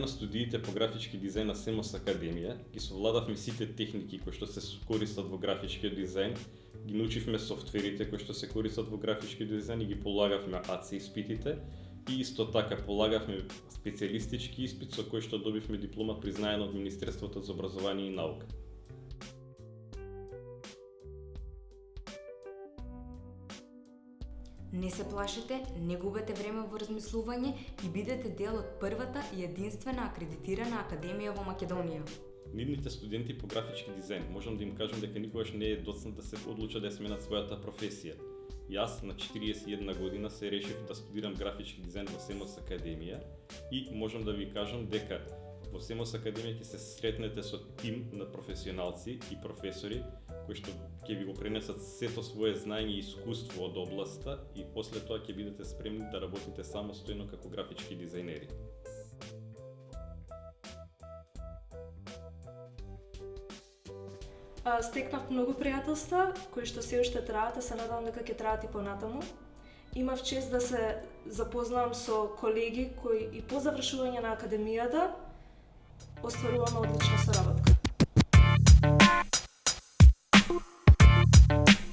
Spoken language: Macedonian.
на студиите по графички дизајн на СМС Академија, ги совладавме сите техники кои што се користат во графичкиот дизајн, ги научивме софтверите кои што се користат во графички дизајн и ги полагавме АЦ испитите и исто така полагавме специјалистички испит со кој што добивме диплома признаена од Министерството за образование и наука. Не се плашете, не губете време во размислување и бидете дел од првата и единствена акредитирана академија во Македонија. Нивните студенти по графички дизајн можам да им кажам дека никогаш не е доцна да се одлучат да ја сменат својата професија. Јас на 41 година се решив да студирам графички дизајн во СМС Академија и можам да ви кажам дека во СМС Академија ќе се сретнете со тим на професионалци и професори кои што ќе ви го пренесат сето свое знаење и искуство од областа и после тоа ќе бидете спремни да работите самостојно како графички дизајнери. Стекнав многу пријателства кои што се уште траат, а се надевам дека ќе траат и понатаму. Имав чест да се запознавам со колеги кои и по завршување на академијата остваруваме одлична соработка.